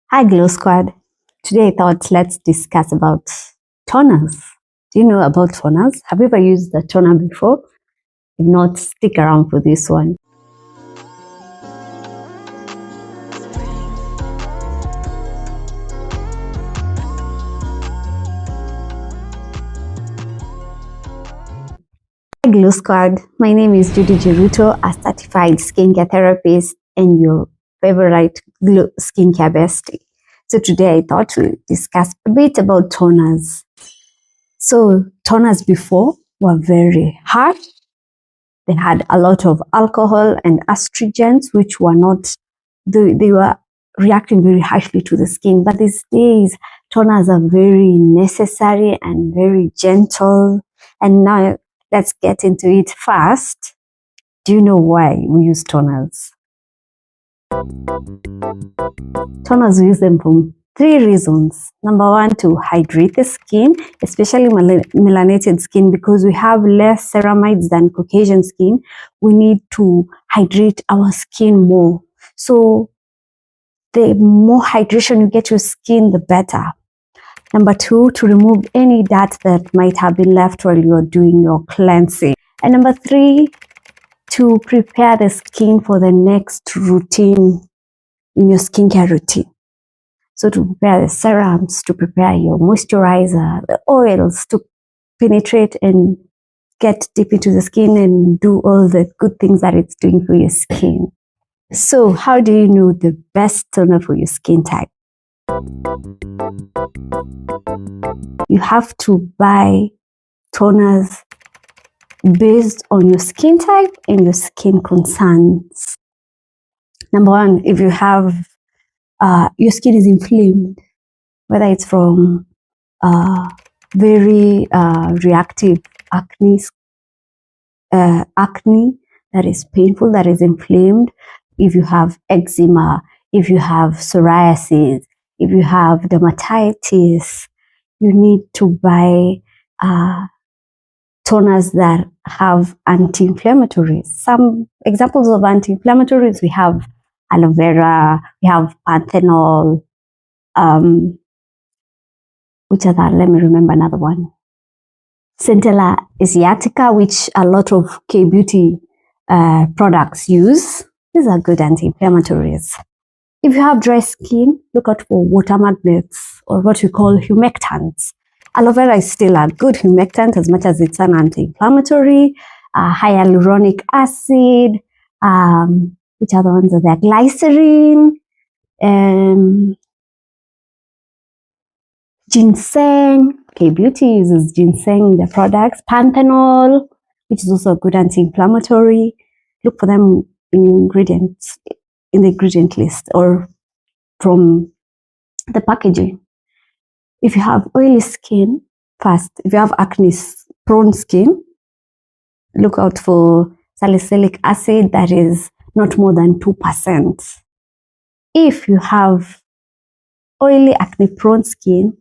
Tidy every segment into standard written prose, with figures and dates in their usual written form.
Hi Glow Squad. Today I thought let's discuss about toners. Do you know about toners? Have you ever used the toner before? If not, stick around for this one. Hi Glow Squad. My name is Judy Jeruto, a certified skincare therapist and your favorite glow skincare bestie. So today I thought we'd discuss a bit about toners. So toners before were very harsh. They had a lot of alcohol and astringents, which were not, they were reacting very harshly to the skin. But these days, toners are very necessary and very gentle. And now let's get into it fast. Do you know why we use toners? Toners, we use them for three reasons. Number one, to hydrate the skin, especially melanated skin, because we have less ceramides than Caucasian skin. We need to hydrate our skin more. So the more hydration you get your skin, the better. Number two, to remove any dirt that might have been left while you're doing your cleansing. And number three, to prepare the skin for the next routine in your skincare routine. So to prepare the serums, to prepare your moisturizer, the oils to penetrate and get deep into the skin and do all the good things that it's doing for your skin. So how do you know the best toner for your skin type? You have to buy toners based on your skin type and your skin concerns. Number one, if you have your skin is inflamed, whether it's from very reactive acne that is painful, that is inflamed, if you have eczema, if you have psoriasis, if you have dermatitis, you need to buy toners that have anti-inflammatories. Some examples of anti-inflammatories, we have aloe vera, we have panthenol, which other? Let me remember another one. Centella asiatica, which a lot of K-beauty products use. These are good anti-inflammatories. If you have dry skin, look out for water magnets, or what we call humectants. Aloe vera is still a good humectant as much as it's an anti-inflammatory. Hyaluronic acid, which other ones are there? Glycerin, ginseng. K-beauty uses ginseng in their products. Panthenol, which is also a good anti-inflammatory. Look for them in ingredients, in the ingredient list or from the packaging. If you have oily skin, first, if you have acne-prone skin, look out for salicylic acid that is not more than 2%. If you have oily acne-prone skin,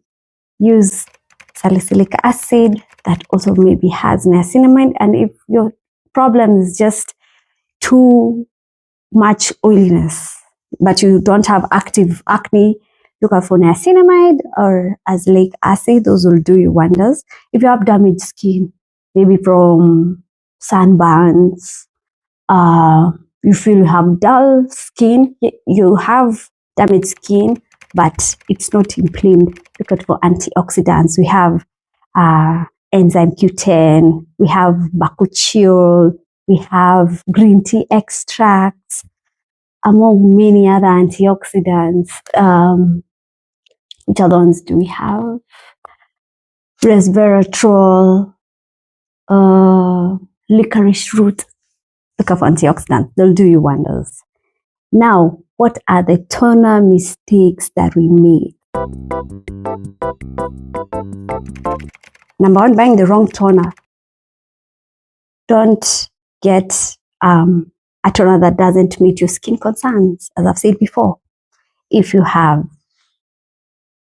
use salicylic acid that also maybe has niacinamide. And if your problem is just too much oiliness, but you don't have active acne, look out for niacinamide or azelaic acid. Those will do you wonders. If you have damaged skin, maybe from sunburns, you feel you have dull skin, you have damaged skin, but it's not inflamed, look out for antioxidants. We have enzyme Q10, we have bakuchiol, we have green tea extracts, among many other antioxidants. Which other ones do we have? Resveratrol, licorice root. Look up antioxidants, they'll do you wonders. Now, what are the toner mistakes that we make? Number one, buying the wrong toner. Don't get a toner that doesn't meet your skin concerns, as I've said before. If you have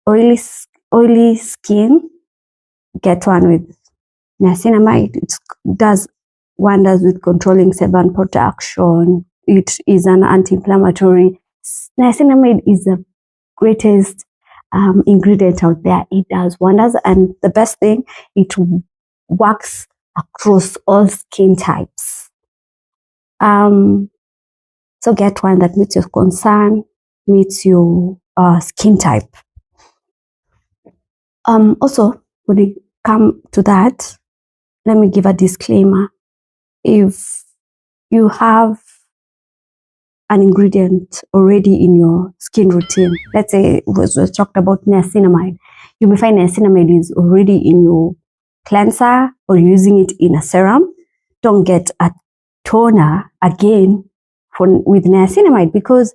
oily skin, get one with niacinamide. It does wonders with controlling sebum production. It is an anti-inflammatory. Niacinamide is a greatest ingredient out there. It does wonders, and the best thing, it works across all skin types. So get one that meets your concern, meets your skin type. Also, when it come to that, let me give a disclaimer. If you have an ingredient already in your skin routine, let's say we talked about niacinamide, you may find niacinamide is already in your cleanser or using it in a serum. Don't get a toner again with niacinamide, because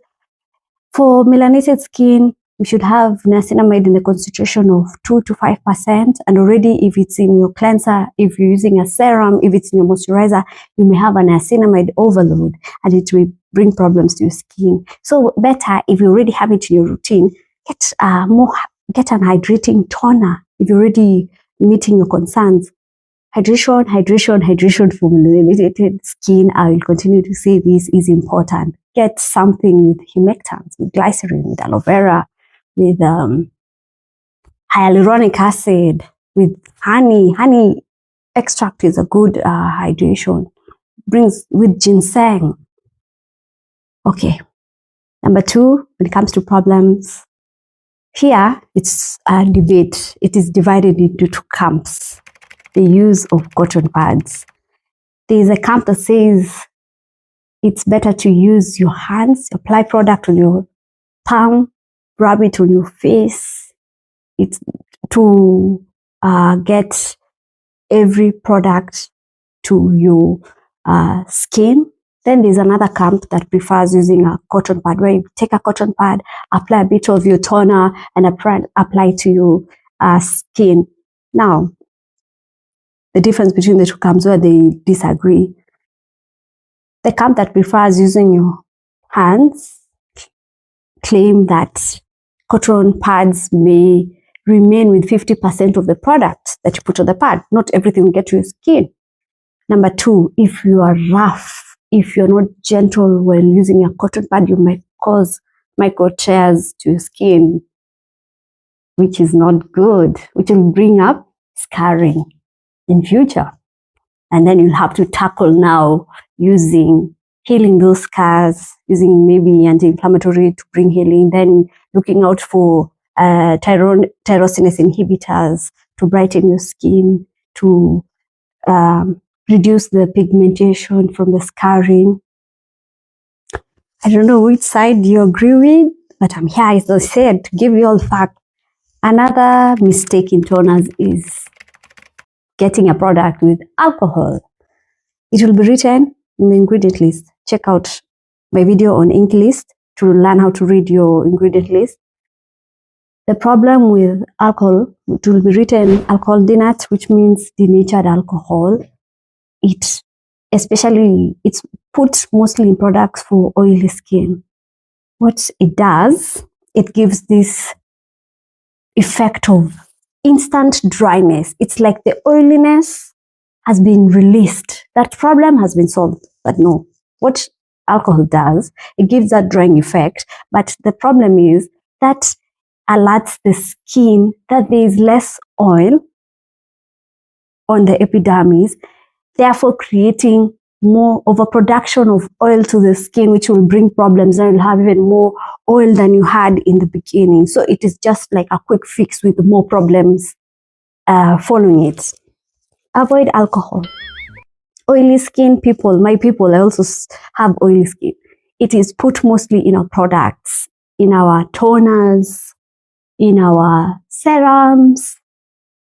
for melanated skin, we should have niacinamide in the concentration of 2 to 5%. And already, if it's in your cleanser, if you're using a serum, if it's in your moisturizer, you may have a niacinamide overload, and it will bring problems to your skin. So better, if you already have it in your routine, get an hydrating toner if you're already meeting your concerns. Hydration, hydration, hydration for melanated skin. I will continue to say this is important. Get something with humectants, with glycerin, with aloe vera, with hyaluronic acid, with honey. Honey extract is a good hydration. Brings with ginseng. Okay. Number 2, when it comes to problems, here it's a debate. It is divided into 2 camps. The use of cotton pads. There is a camp that says it's better to use your hands, apply product on your palm, rub it on your face. It's to get every product to your skin. Then there's another camp that prefers using a cotton pad, where you take a cotton pad, apply a bit of your toner, and apply to your skin. Now, the difference between the 2 camps where they disagree. The camp that prefers using your hands claim that cotton pads may remain with 50% of the product that you put on the pad. Not everything will get to your skin. Number 2, if you are rough, if you're not gentle when using a cotton pad, you might cause micro tears to your skin, which is not good, which will bring up scarring in future. And then you'll have to tackle now healing those scars, using maybe anti-inflammatory to bring healing, then looking out for tyrosinase inhibitors to brighten your skin, to reduce the pigmentation from the scarring. I don't know which side you agree with, but I'm here, as I said, to give you all facts. Another mistake in toners is getting a product with alcohol. It will be written in the ingredient list. Check out my video on ink list to learn how to read your ingredient list. The problem with alcohol, it will be written alcohol denat, which means denatured alcohol. It's put mostly in products for oily skin. What it does, it gives this effect of instant dryness. It's like the oiliness has been released. That problem has been solved. But no, what alcohol does, it gives that drying effect. But the problem is that alerts the skin that there is less oil on the epidermis, therefore creating more overproduction of oil to the skin, which will bring problems, and you'll have even more oil than you had in the beginning. So it is just like a quick fix with more problems following it. Avoid alcohol. Oily skin people, my people, I also have oily skin. It is put mostly in our products, in our toners, in our serums,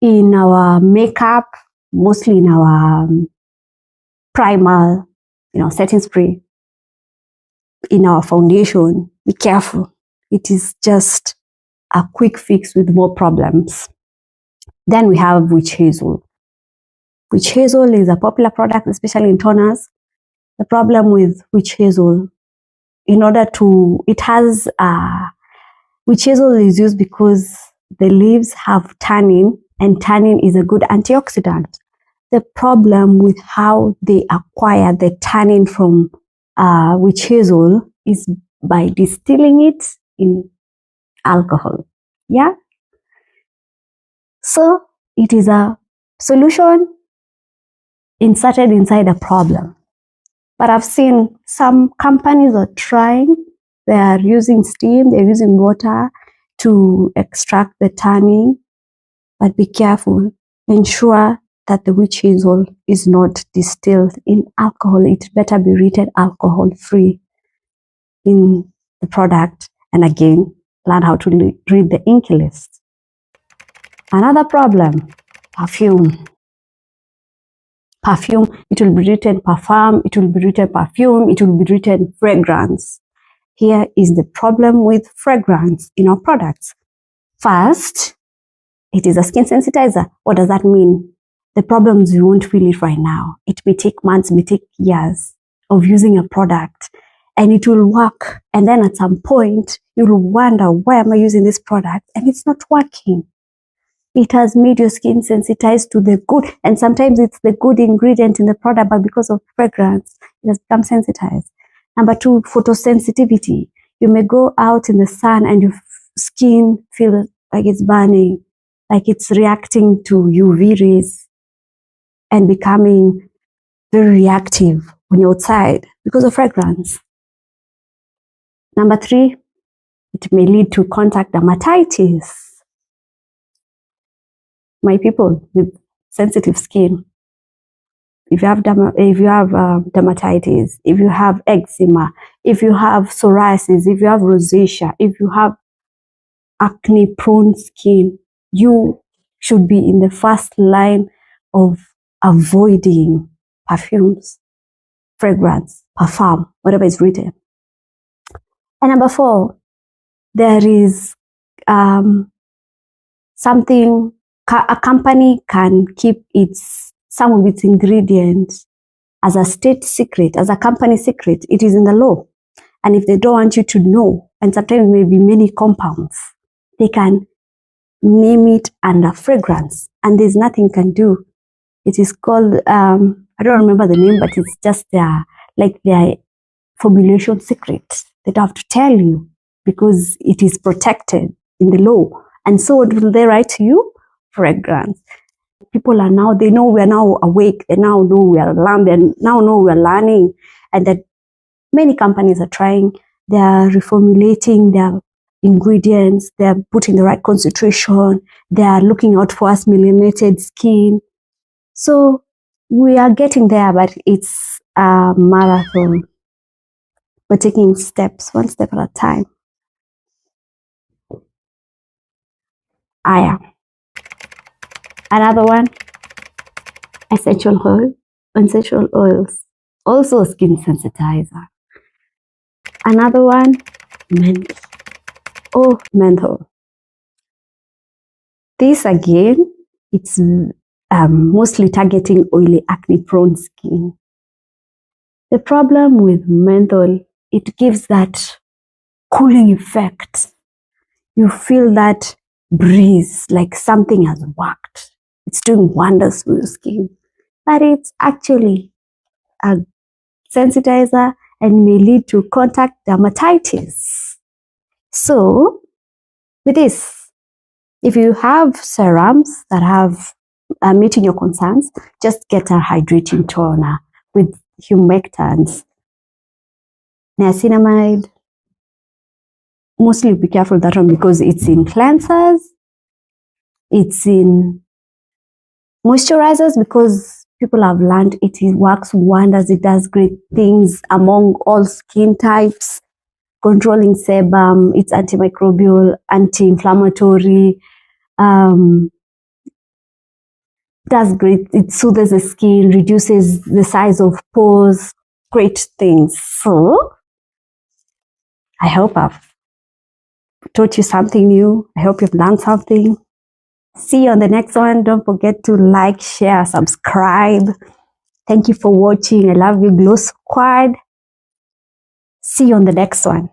in our makeup, mostly in our primer, setting spray, in our foundation. Be careful. It is just a quick fix with more problems. Then we have witch hazel. Witch hazel is a popular product, especially in toners. The problem with witch hazel, witch hazel is used because the leaves have tannin, and tannin is a good antioxidant. The problem with how they acquire the tannin from witch hazel is by distilling it in alcohol. Yeah. So it is a solution inserted inside a problem. But I've seen some companies are trying, they are using steam, they're using water to extract the tannin, but be careful. Ensure that the witch hazel is not distilled in alcohol. It better be written alcohol free in the product. And again, learn how to read the INCI list. Another problem, perfume. Perfume, it will be written parfum, it will be written perfume, it will be written fragrance. Here is the problem with fragrance in our products. First, it is a skin sensitizer. What does that mean? The problems, you won't feel it right now. It may take months, may take years of using a product, and it will work. And then at some point, you'll wonder, why am I using this product? And it's not working. It has made your skin sensitized to the good, and sometimes it's the good ingredient in the product, but because of fragrance, it has become sensitized. Number two, photosensitivity. You may go out in the sun and your skin feels like it's burning, like it's reacting to UV rays and becoming very reactive when you're outside because of fragrance. Number three, it may lead to contact dermatitis. My people with sensitive skin, if you have dermatitis, if you have eczema, if you have psoriasis, if you have rosacea, if you have acne-prone skin, you should be in the first line of avoiding perfumes, fragrance, parfum, whatever is written. And number four, there is something. A company can keep some of its ingredients as a state secret, as a company secret. It is in the law. And if they don't want you to know, and sometimes maybe many compounds, they can name it under fragrance, and there's nothing you can do. It is called, I don't remember the name, but it's just their formulation secret. They don't have to tell you because it is protected in the law. And so what will they write to you? Fragrance. People are now, they know we are now awake, they now know we are alarmed, they now know we are learning, and that many companies are trying, they are reformulating their ingredients, they are putting the right concentration, they are looking out for us melanated skin. So we are getting there, but it's a marathon. We're taking steps, one step at a time. Another one, essential oils, also a skin sensitizer. Another one, menthol. This again, it's mostly targeting oily, acne-prone skin. The problem with menthol, it gives that cooling effect. You feel that breeze, like something has worked. It's doing wonders for your skin. But it's actually a sensitizer and may lead to contact dermatitis. So, with this, if you have serums that are meeting your concerns, just get a hydrating toner with humectants, niacinamide. Mostly be careful with that one because it's in cleansers, it's in moisturizers, because people have learned it works wonders. It does great things among all skin types, controlling sebum, it's antimicrobial, anti-inflammatory, does great, it soothes the skin, reduces the size of pores, great things. So I hope I've taught you something new. I hope you've learned something. See you on the next one. Don't forget to like, share, subscribe. Thank you for watching. I love you, Glow Squad. See you on the next one.